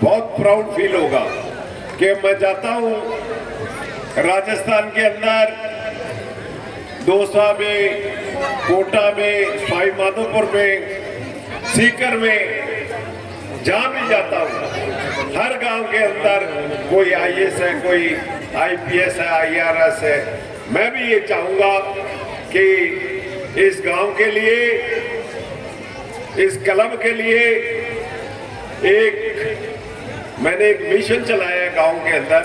बहुत proud feel होगा कि मैं जाता हूँ राजस्थान के अंदर, दौसा में, कोटा में, सवाई माधोपुर में, सीकर में, जहाँ भी जाता हूँ हर गांव के अंदर कोई आईएएस है, कोई आईपीएस है, आईआरएस है। मैं भी ये चाहूँगा कि इस गांव के लिए, इस क्लब के लिए मैंने एक मिशन चलाया है गांव के अंदर।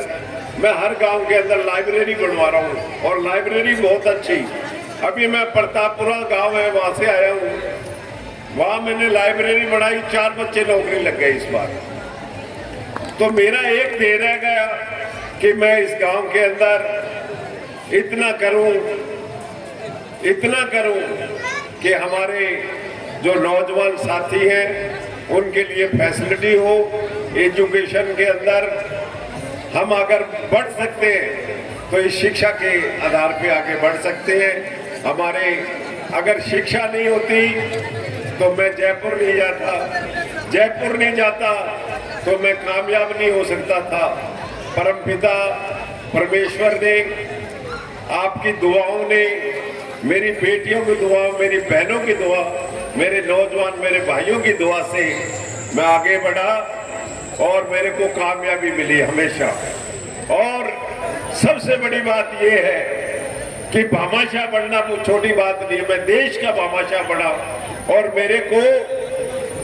मैं हर गांव के अंदर लाइब्रेरी बनवा रहा हूँ और लाइब्रेरी बहुत अच्छी। अभी मैं प्रतापपुरा गांव है, वहां से आया हूँ, वहां मैंने लाइब्रेरी बनाई, 4 बच्चे नौकरी लग गए इस बार। तो मेरा एक ध्येय रह गया कि मैं इस गांव के अंदर इतना करूं कि हमारे जो नौजवान साथी हैं उनके लिए फैसिलिटी हो। एजुकेशन के अंदर हम अगर बढ़ सकते हैं तो इस शिक्षा के आधार पे आगे बढ़ सकते हैं। हमारे अगर शिक्षा नहीं होती तो मैं जयपुर नहीं जाता तो मैं कामयाब नहीं हो सकता था। परमपिता परमेश्वर ने, आपकी दुआओं ने, मेरी बेटियों की दुआ, मेरी बहनों की दुआ, मेरे नौजवान मेरे भाइयों की दुआ से मैं आगे बढ़ा और मेरे को कामयाबी मिली हमेशा। और सबसे बड़ी बात यह है कि भामाशाह बनना वो छोटी बात नहीं है, मैं देश का भामाशाह बना। और मेरे को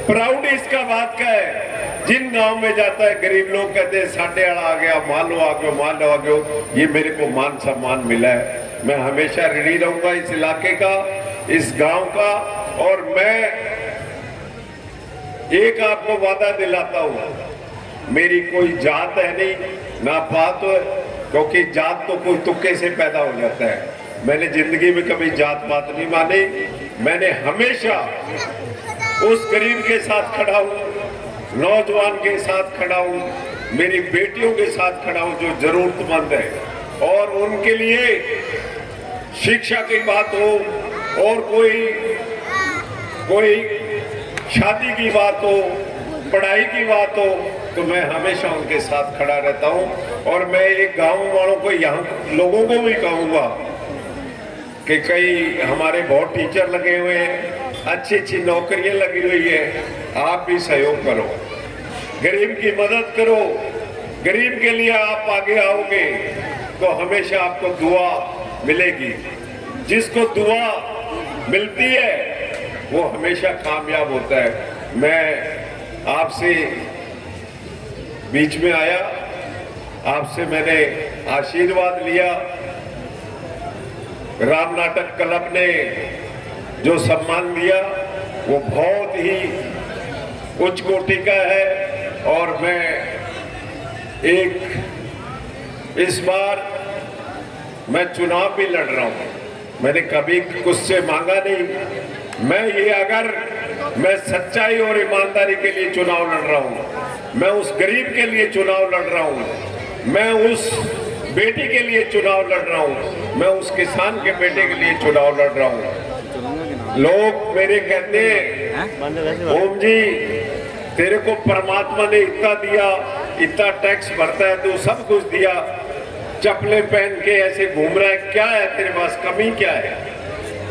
प्राउड इसका बात का है, जिन गांव में जाता है गरीब लोग कहते हैं साढ़े आड़ा आ गया, मान लो आ गयो, ये मेरे को मान सम्मान मिला है। मैं हमेशा ऋणी रहूंगा इस इलाके का, इस गांव का। और मैं एक आपको वादा दिलाता हूं, मेरी कोई जात है नहीं ना पात है, क्योंकि जात तो कोई तुक्के से पैदा हो जाता है। मैंने जिंदगी में कभी जात पात नहीं मानी। मैंने हमेशा उस गरीब के साथ खड़ा हूं, नौजवान के साथ खड़ा हूं, मेरी बेटियों के साथ खड़ा हूं जो जरूरतमंद है। और उनके लिए शिक्षा की बात हो और कोई शादी की बात हो, पढ़ाई की बात हो, तो मैं हमेशा उनके साथ खड़ा रहता हूं। और मैं एक गांव वालों को, यहाँ लोगों को भी कहूंगा कि कई हमारे बहुत टीचर लगे हुए हैं, अच्छी नौकरियां लगी हुई है, आप भी सहयोग करो, गरीब की मदद करो। गरीब के लिए आप आगे आओगे तो हमेशा आपको दुआ मिलेगी। जिसको दुआ मिलती है वो हमेशा कामयाब होता है। मैं आपसे बीच में आया, आपसे मैंने आशीर्वाद लिया। राम नाटक क्लब ने जो सम्मान दिया वो बहुत ही उच्च कोटि का है। और मैं इस बार मैं चुनाव भी लड़ रहा हूं, मैंने कभी कुछ से मांगा नहीं। मैं सच्चाई और ईमानदारी के लिए चुनाव लड़ रहा हूं, मैं उस गरीब के लिए चुनाव लड़ रहा हूं, मैं उस बेटी के लिए चुनाव लड़ रहा हूं, मैं उस किसान के बेटे के लिए चुनाव लड़ रहा हूं। लोग मेरे कहते हैं, ओम जी तेरे को परमात्मा ने इतना दिया, इतना टैक्स भरता है, तू सब कुछ दिया, चप्पलें पहन के ऐसे घूम रहा है, क्या है तेरे पास, कमी क्या है?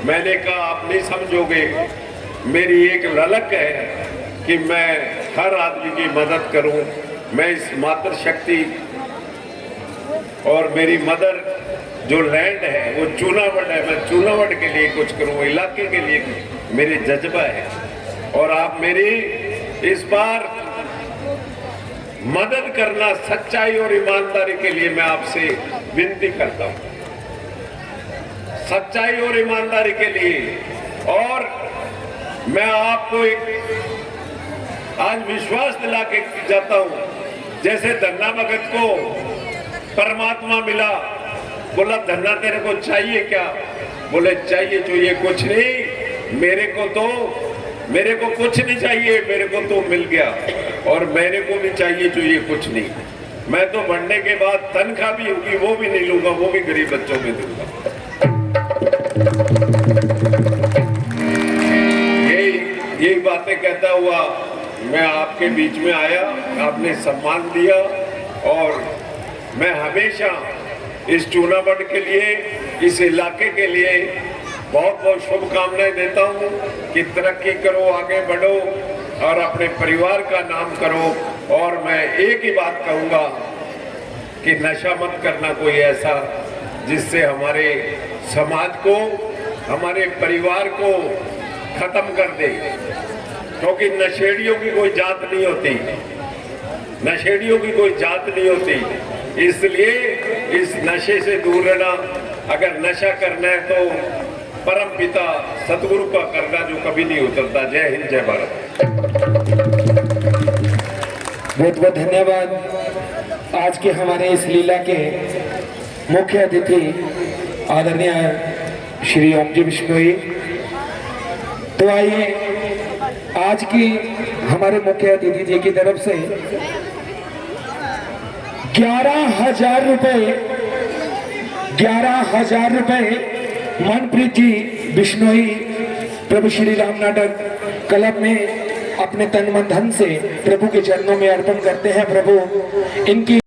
मैंने कहा आप नहीं समझोगे, मेरी एक ललक है कि मैं हर आदमी की मदद करूं। मैं इस मातृशक्ति और मेरी मदर जो लैंड है वो चूनावट है, मैं चूनावट के लिए कुछ करूं, इलाके के लिए मेरी जज्बा है। और आप मेरी इस बार मदद करना, सच्चाई और ईमानदारी के लिए मैं आपसे विनती करता हूं, सच्चाई और ईमानदारी के लिए। और मैं आपको एक आज विश्वास दिला के जाता हूं, जैसे धन्ना भगत को परमात्मा मिला, बोला धन्ना तेरे को चाहिए क्या? बोले चाहिए कुछ नहीं, मेरे को कुछ नहीं चाहिए, मेरे को तो मिल गया। और मेरे को भी चाहिए कुछ नहीं, मैं तो बढ़ने के बाद तनख्वाह भी होगी वो भी नहीं लूंगा, वो भी गरीब बच्चों में दूंगा। यही बातें कहता हुआ मैं आपके बीच में आया, आपने सम्मान दिया और मैं हमेशा इस जूनागढ़ के लिए, इस इलाके के लिए बहुत बहुत शुभकामनाएं देता हूं कि तरक्की करो, आगे बढ़ो और अपने परिवार का नाम करो। और मैं एक ही बात कहूंगा कि नशा मत करना कोई ऐसा जिससे हमारे समाज को, हमारे परिवार को खत्म कर दे, क्योंकि नशेड़ियों की कोई जात नहीं होती, नशेड़ियों की कोई जात नहीं होती। इसलिए इस नशे से दूर रहना, अगर नशा करना है तो परम पिता सतगुरु का करना जो कभी नहीं उतरता। जय हिंद, जय भारत। बहुत बहुत धन्यवाद। आज के हमारे इस लीला के मुख्य अतिथि आदरणीय श्री ओम जी बिश्नोई। तो आइए आज की हमारे मुख्य अतिथि जी की तरफ से 11,000 रुपए मनप्रीत जी बिश्नोई प्रभु श्री राम नाटक क्लब में अपने तन मन धन से प्रभु के चरणों में अर्पण करते हैं। प्रभु इनकी